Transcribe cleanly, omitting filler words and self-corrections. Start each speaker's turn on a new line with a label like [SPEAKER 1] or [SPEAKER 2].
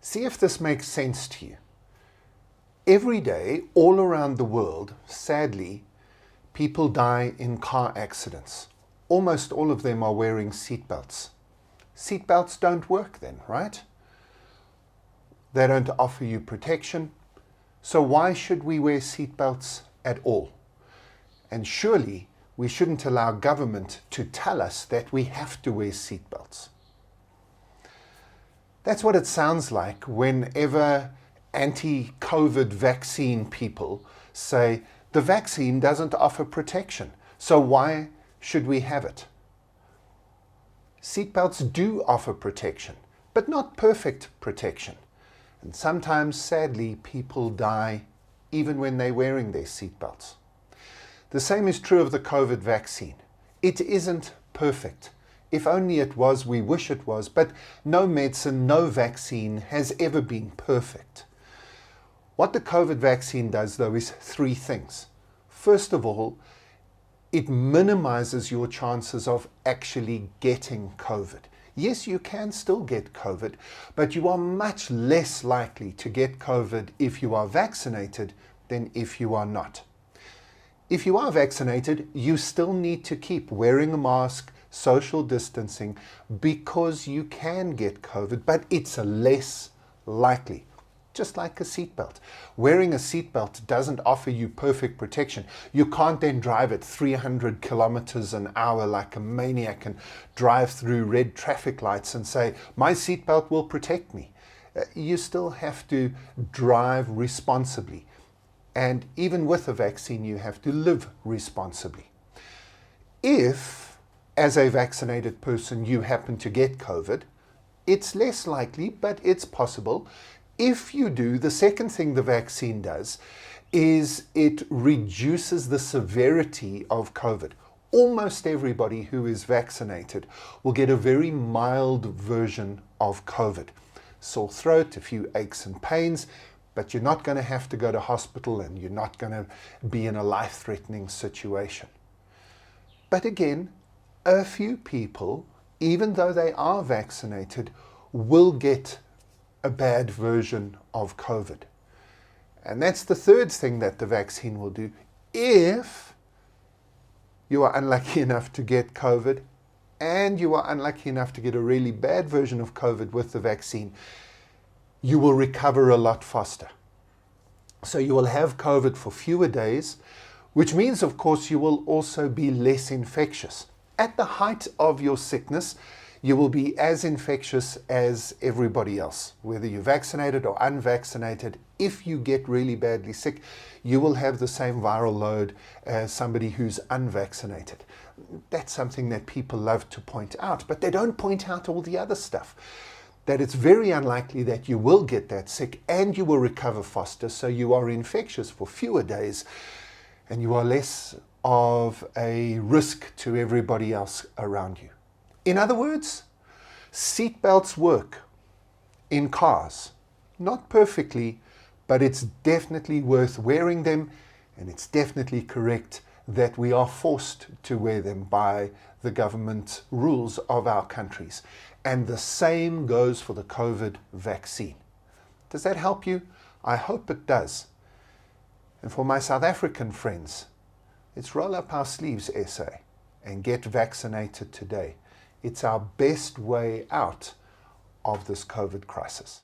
[SPEAKER 1] See if this makes sense to you. Every day, all around the world, sadly, people die in car accidents. Almost all of them are wearing seatbelts. Seatbelts don't work then, right? They don't offer you protection. So why should we wear seatbelts at all? And surely we shouldn't allow government to tell us that we have to wear seatbelts. That's what it sounds like whenever anti-COVID vaccine people say the vaccine doesn't offer protection, so why should we have it? Seatbelts do offer protection, but not perfect protection. And sometimes, sadly, people die even when they're wearing their seatbelts. The same is true of the COVID vaccine. It isn't perfect. If only it was, we wish it was, but no medicine, no vaccine has ever been perfect. What the COVID vaccine does, though, is three things. First of all, it minimizes your chances of actually getting COVID. Yes, you can still get COVID, but you are much less likely to get COVID if you are vaccinated than if you are not. If you are vaccinated, you still need to keep wearing a mask, social distancing, because you can get COVID, but it's less likely. Just like a seatbelt. Wearing a seatbelt doesn't offer you perfect protection. You can't then drive at 300 kilometers an hour like a maniac and drive through red traffic lights and say, my seatbelt will protect me. You still have to drive responsibly. And even with a vaccine, you have to live responsibly. If, as a vaccinated person, you happen to get COVID, it's less likely, but it's possible. If you do, the second thing the vaccine does is it reduces the severity of COVID. Almost everybody who is vaccinated will get a very mild version of COVID. Sore throat, a few aches and pains, but you're not going to have to go to hospital and you're not going to be in a life-threatening situation. But again, a few people, even though they are vaccinated, will get a bad version of COVID. And that's the third thing that the vaccine will do. If you are unlucky enough to get COVID and you are unlucky enough to get a really bad version of COVID with the vaccine, you will recover a lot faster. So you will have COVID for fewer days, which means, of course, you will also be less infectious. At the height of your sickness, you will be as infectious as everybody else. Whether you're vaccinated or unvaccinated, if you get really badly sick, you will have the same viral load as somebody who's unvaccinated. That's something that people love to point out, but they don't point out all the other stuff. That it's very unlikely that you will get that sick and you will recover faster, so you are infectious for fewer days and you are less of a risk to everybody else around you. In other words, seatbelts work in cars. Not perfectly, but it's definitely worth wearing them, and it's definitely correct that we are forced to wear them by the government rules of our countries. And the same goes for the COVID vaccine. Does that help you? I hope it does. And for my South African friends, let's roll up our sleeves, SA, and get vaccinated today. It's our best way out of this COVID crisis.